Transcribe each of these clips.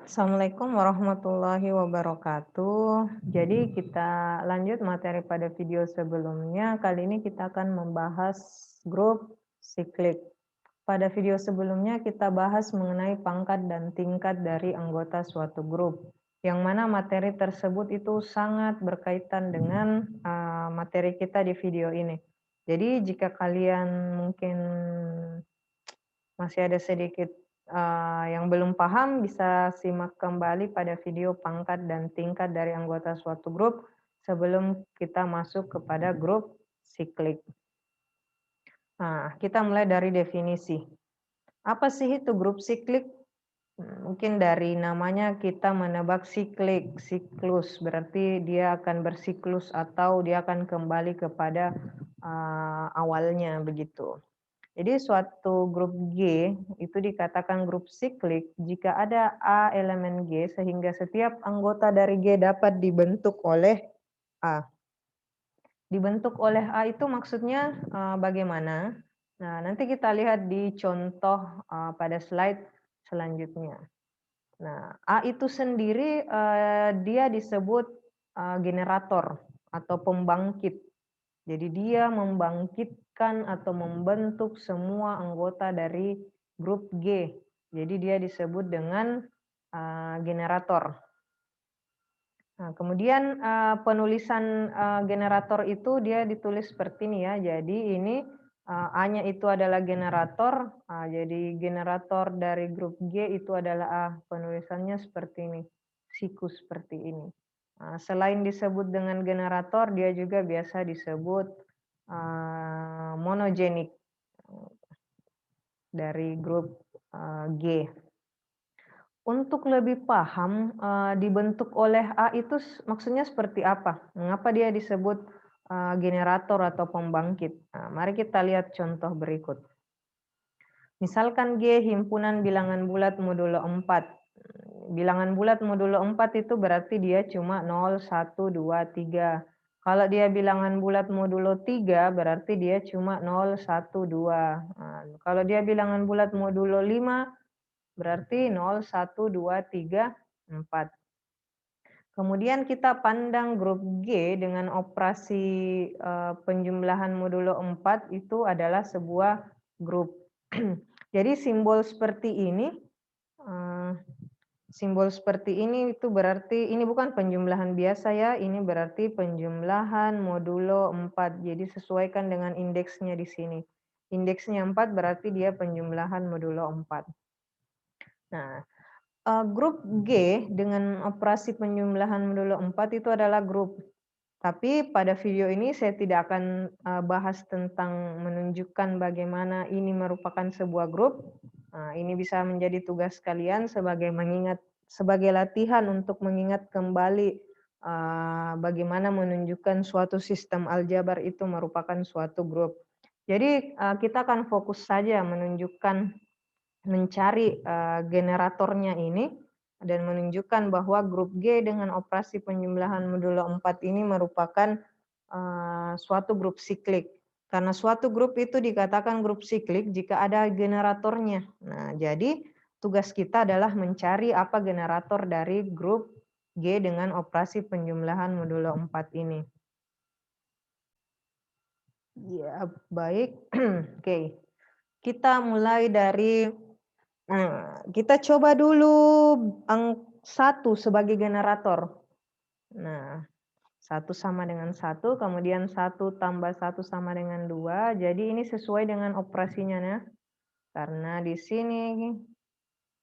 Assalamualaikum warahmatullahi wabarakatuh. Jadi kita lanjut materi pada video sebelumnya. Kali ini kita akan membahas grup siklik. Pada video sebelumnya kita bahas mengenai pangkat dan tingkat dari anggota suatu grup. Yang mana materi tersebut itu sangat berkaitan dengan materi kita di video ini. Jadi jika kalian mungkin masih ada sedikit yang belum paham, bisa simak kembali pada video pangkat dan tingkat dari anggota suatu grup sebelum kita masuk kepada grup siklik. Nah, kita mulai dari definisi. Apa sih itu grup siklik? Mungkin dari namanya kita menebak siklik, siklus, berarti dia akan bersiklus atau dia akan kembali kepada awalnya begitu. Jadi suatu grup G itu dikatakan grup siklik jika ada A elemen G sehingga setiap anggota dari G dapat dibentuk oleh A. Dibentuk oleh A itu maksudnya bagaimana? Nah, nanti kita lihat di contoh pada slide selanjutnya. Nah, A itu sendiri dia disebut generator atau pembangkit. Jadi dia membangkitkan atau membentuk semua anggota dari grup G. Jadi dia disebut dengan generator. Nah, kemudian penulisan generator itu dia ditulis seperti ini ya. Jadi ini A-nya itu adalah generator. Jadi generator dari grup G itu adalah A. Penulisannya seperti ini. Siku seperti ini. Selain disebut dengan generator, dia juga biasa disebut monogenik dari grup G. Untuk lebih paham dibentuk oleh A itu maksudnya seperti apa? Mengapa dia disebut generator atau pembangkit? Nah, mari kita lihat contoh berikut. Misalkan G himpunan bilangan bulat modulo 4. Bilangan bulat modulo 4 itu berarti dia cuma 0, 1, 2, 3. Kalau dia bilangan bulat modulo 3 berarti dia cuma 0, 1, 2. Nah, kalau dia bilangan bulat modulo 5 berarti 0, 1, 2, 3, 4. Kemudian kita pandang grup G dengan operasi penjumlahan modulo 4 itu adalah sebuah grup. Jadi simbol seperti ini itu berarti ini bukan penjumlahan biasa ya, ini berarti penjumlahan modulo 4. Jadi sesuaikan dengan indeksnya di sini. Indeksnya 4 berarti dia penjumlahan modulo 4. Nah, grup G dengan operasi penjumlahan modulo 4 itu adalah grup. Tapi pada video ini saya tidak akan bahas tentang menunjukkan bagaimana ini merupakan sebuah grup. Nah, ini bisa menjadi tugas kalian sebagai latihan untuk mengingat kembali bagaimana menunjukkan suatu sistem aljabar itu merupakan suatu grup. Jadi kita akan fokus saja mencari generatornya ini dan menunjukkan bahwa grup G dengan operasi penjumlahan modulo 4 ini merupakan suatu grup siklik. Karena suatu grup itu dikatakan grup siklik jika ada generatornya. Nah, jadi tugas kita adalah mencari apa generator dari grup G dengan operasi penjumlahan modulo 4 ini. Ya, baik. Oke. Kita mulai dari kita coba dulu 1 sebagai generator. Nah, 1 sama dengan 1, kemudian 1 tambah 1 sama dengan 2, jadi ini sesuai dengan operasinya ya. Karena di sini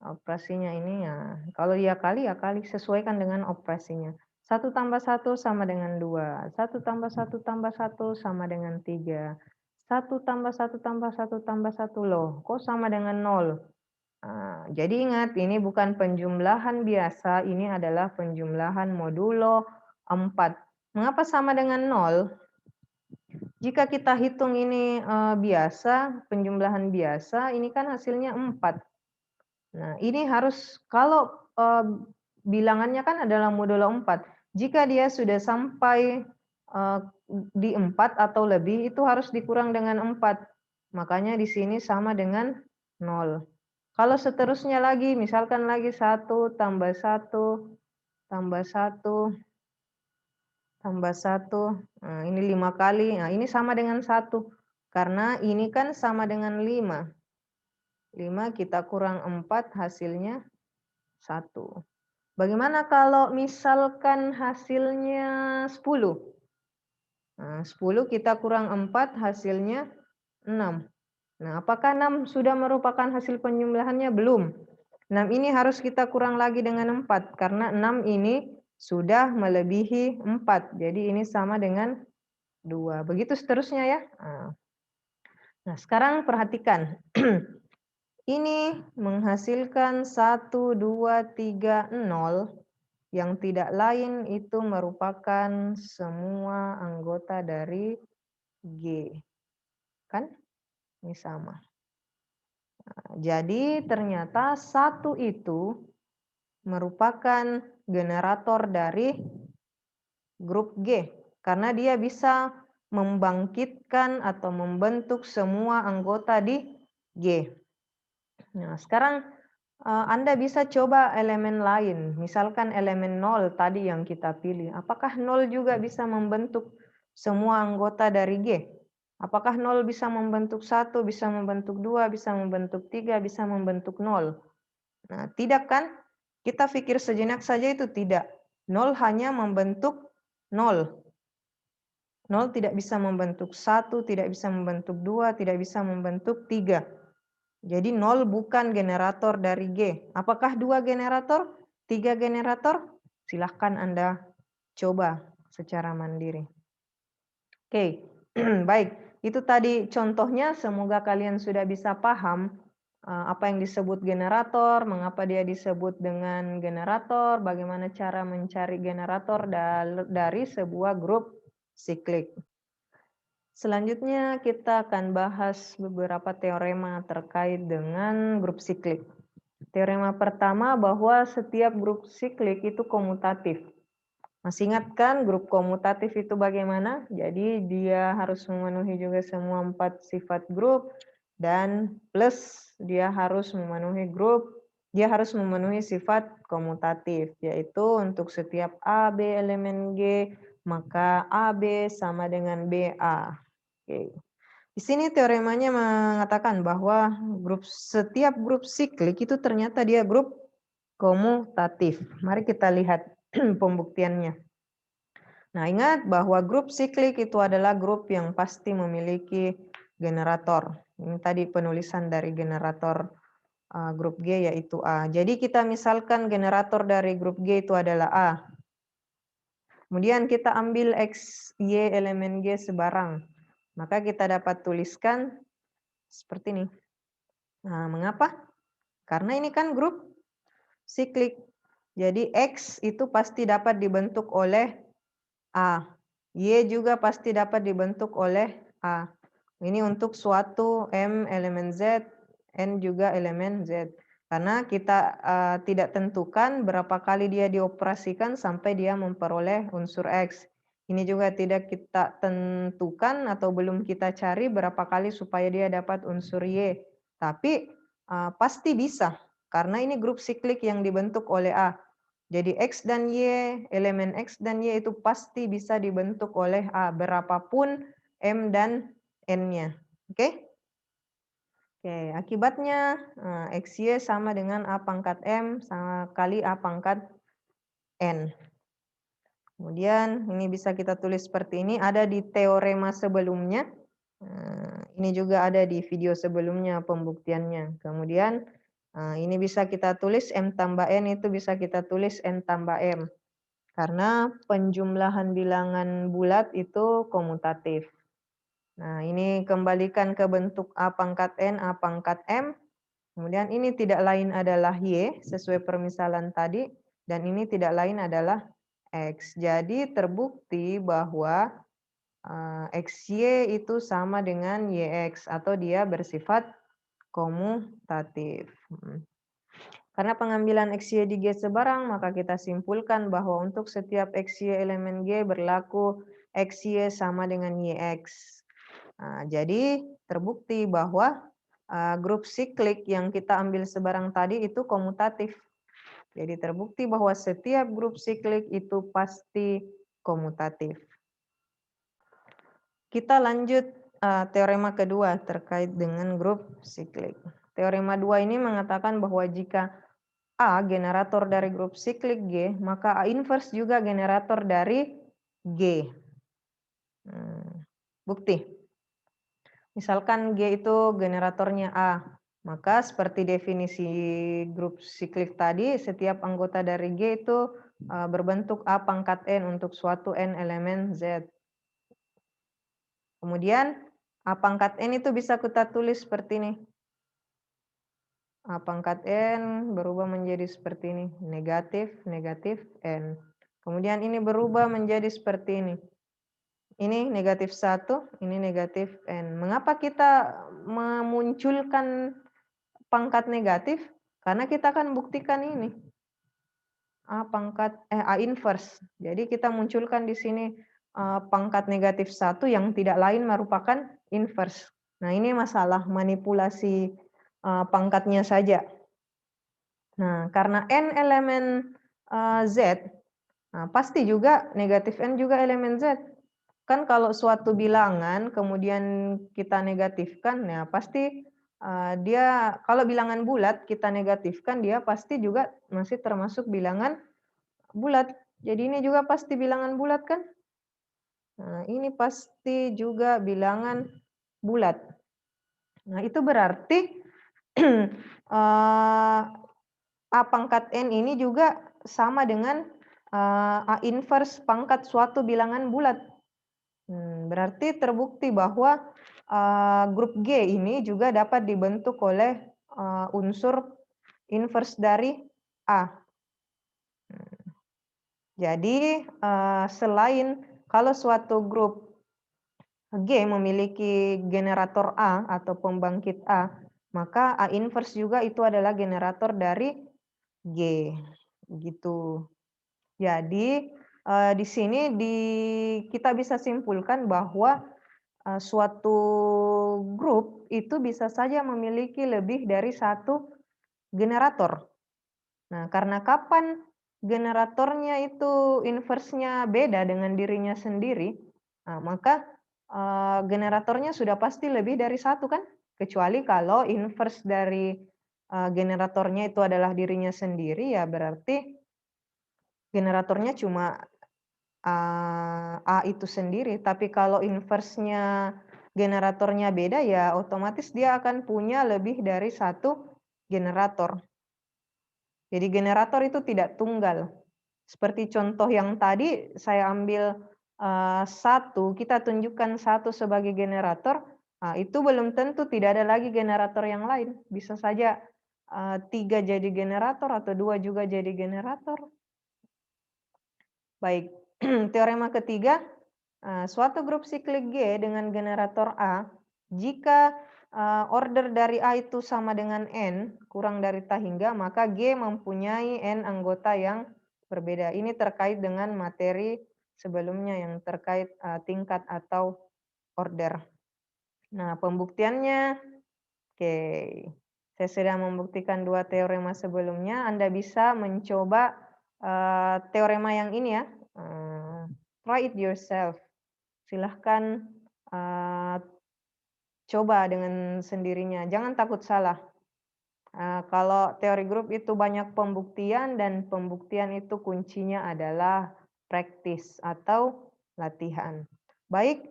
operasinya ini ya, kalau ya kali, sesuaikan dengan operasinya. 1 tambah 1 sama dengan 2, 1 tambah 1 tambah 1 sama dengan 3, 1 tambah 1 tambah 1 tambah 1, loh kok sama dengan 0? Jadi ingat ini bukan penjumlahan biasa, ini adalah penjumlahan modulo 4. Mengapa sama dengan 0? Jika kita hitung ini biasa, penjumlahan biasa, ini kan hasilnya 4. Nah, ini harus kalau bilangannya kan adalah modulo 4. Jika dia sudah sampai di 4 atau lebih, itu harus dikurang dengan 4. Makanya di sini sama dengan 0. Kalau seterusnya lagi, misalkan lagi 1 tambah 1 tambah 1 tambah 1, ini 5 kali, nah ini sama dengan 1. Karena ini kan sama dengan 5. 5 kita kurang 4 hasilnya 1. Bagaimana kalau misalkan hasilnya 10? Nah, 10 kita kurang 4 hasilnya 6. Nah, apakah 6 sudah merupakan hasil penjumlahannya? Belum. 6 ini harus kita kurang lagi dengan 4, karena 6 ini sudah melebihi 4. Jadi ini sama dengan 2. Begitu seterusnya ya. Nah, sekarang perhatikan. Ini menghasilkan 1, 2, 3, 0, yang tidak lain itu merupakan semua anggota dari G. Kan? Ini sama. Jadi ternyata 1 itu merupakan generator dari grup G, karena dia bisa membangkitkan atau membentuk semua anggota di G. Nah, sekarang Anda bisa coba elemen lain, misalkan elemen 0 tadi yang kita pilih. Apakah 0 juga bisa membentuk semua anggota dari G? Apakah 0 bisa membentuk 1, bisa membentuk 2, bisa membentuk 3, bisa membentuk 0? Nah, tidak kan? Kita pikir sejenak saja itu tidak. 0 hanya membentuk 0. 0 tidak bisa membentuk 1, tidak bisa membentuk 2, tidak bisa membentuk 3. Jadi 0 bukan generator dari G. Apakah 2 generator? 3 generator? Silahkan Anda coba secara mandiri. Oke, baik. Itu tadi contohnya, semoga kalian sudah bisa paham apa yang disebut generator, mengapa dia disebut dengan generator, bagaimana cara mencari generator dari sebuah grup siklik. Selanjutnya kita akan bahas beberapa teorema terkait dengan grup siklik. Teorema pertama bahwa setiap grup siklik itu komutatif. Masih ingat kan grup komutatif itu bagaimana? Jadi dia harus memenuhi juga semua 4 sifat grup, dan plus dia harus memenuhi sifat komutatif, yaitu untuk setiap AB elemen G, maka AB sama dengan BA. Oke. Di sini teoremanya mengatakan bahwa setiap grup siklik itu ternyata dia grup komutatif. Mari kita lihat pembuktiannya. Nah, ingat bahwa grup siklik itu adalah grup yang pasti memiliki generator. Ini tadi penulisan dari generator grup G yaitu A. Jadi kita misalkan generator dari grup G itu adalah A. Kemudian kita ambil X, Y elemen G sebarang. Maka kita dapat tuliskan seperti ini. Nah, mengapa? Karena ini kan grup siklik. Jadi X itu pasti dapat dibentuk oleh A. Y juga pasti dapat dibentuk oleh A. Ini untuk suatu M elemen Z, N juga elemen Z. Karena kita tidak tentukan berapa kali dia dioperasikan sampai dia memperoleh unsur X. Ini juga tidak kita tentukan atau belum kita cari berapa kali supaya dia dapat unsur Y. Tapi pasti bisa, karena ini grup siklik yang dibentuk oleh A. Jadi X dan Y, elemen X dan Y itu pasti bisa dibentuk oleh A, berapapun M dan N-nya. Oke? Oke, akibatnya XY sama dengan A pangkat M sama kali A pangkat N. Kemudian ini bisa kita tulis seperti ini, ada di teorema sebelumnya. Ini juga ada di video sebelumnya pembuktiannya. Kemudian ini bisa kita tulis M tambah N itu bisa kita tulis N tambah M. Karena penjumlahan bilangan bulat itu komutatif. Nah, ini kembalikan ke bentuk A pangkat N, A pangkat M. Kemudian ini tidak lain adalah Y, sesuai permisalan tadi. Dan ini tidak lain adalah X. Jadi terbukti bahwa XY itu sama dengan YX, atau dia bersifat komutatif. Karena pengambilan XY di G sebarang, maka kita simpulkan bahwa untuk setiap XY elemen G berlaku XY sama dengan YX. Nah, jadi terbukti bahwa grup siklik yang kita ambil sebarang tadi itu komutatif. Jadi terbukti bahwa setiap grup siklik itu pasti komutatif. Kita lanjut teorema kedua terkait dengan grup siklik. Teorema 2 ini mengatakan bahwa jika A generator dari grup siklik G, maka A inverse juga generator dari G. Bukti. Misalkan G itu generatornya A, maka seperti definisi grup siklik tadi, setiap anggota dari G itu berbentuk A pangkat N untuk suatu N elemen Z. Kemudian A pangkat N itu bisa kita tulis seperti ini. A pangkat N berubah menjadi seperti ini, negatif, negatif, N. Kemudian ini berubah menjadi seperti ini. Ini negatif 1, ini negatif N. Mengapa kita memunculkan pangkat negatif? Karena kita akan buktikan ini. A inverse. Jadi kita munculkan di sini pangkat negatif 1 yang tidak lain merupakan inverse. Nah, ini masalah manipulasi pangkatnya saja. Nah, karena N elemen Z, nah pasti juga negatif N juga elemen Z. Kan kalau suatu bilangan kemudian kita negatifkan, ya pasti dia kalau bilangan bulat kita negatifkan, dia pasti juga masih termasuk bilangan bulat. Jadi ini juga pasti bilangan bulat kan? Nah, ini pasti juga bilangan bulat. Nah, itu berarti A pangkat N ini juga sama dengan A inverse pangkat suatu bilangan bulat. Berarti terbukti bahwa grup G ini juga dapat dibentuk oleh unsur inverse dari A. Jadi selain kalau suatu grup G memiliki generator A atau pembangkit A, maka A inverse juga itu adalah generator dari G. Gitu. Jadi di sini kita bisa simpulkan bahwa suatu grup itu bisa saja memiliki lebih dari satu generator. Nah, karena kapan generatornya itu inverse-nya beda dengan dirinya sendiri, nah maka generatornya sudah pasti lebih dari satu kan? Kecuali kalau inverse dari generatornya itu adalah dirinya sendiri, ya berarti generatornya cuma A itu sendiri. Tapi kalau inverse-nya generatornya beda, ya otomatis dia akan punya lebih dari satu generator. Jadi generator itu tidak tunggal. Seperti contoh yang tadi saya ambil satu, kita tunjukkan satu sebagai generator, itu belum tentu tidak ada lagi generator yang lain. Bisa saja 3 jadi generator atau 2 juga jadi generator. Baik, teorema ketiga, suatu grup siklik G dengan generator A, jika order dari A itu sama dengan N, kurang dari tak hingga, maka G mempunyai N anggota yang berbeda. Ini terkait dengan materi sebelumnya yang terkait tingkat atau order. Nah, pembuktiannya, oke, saya sudah membuktikan 2 teorema sebelumnya. Anda bisa mencoba teorema yang ini ya. Try it yourself. Silahkan coba dengan sendirinya. Jangan takut salah. Kalau teori grup itu banyak pembuktian, dan pembuktian itu kuncinya adalah praktis atau latihan. Baik,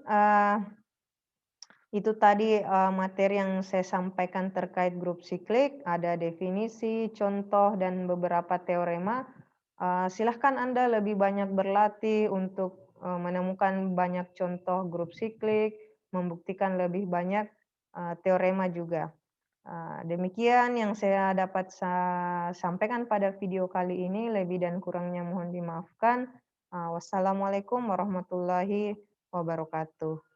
itu tadi materi yang saya sampaikan terkait grup siklik, ada definisi, contoh, dan beberapa teorema. Silahkan Anda lebih banyak berlatih untuk menemukan banyak contoh grup siklik, membuktikan lebih banyak teorema juga. Demikian yang saya dapat sampaikan pada video kali ini, lebih dan kurangnya mohon dimaafkan. Wassalamualaikum warahmatullahi wabarakatuh.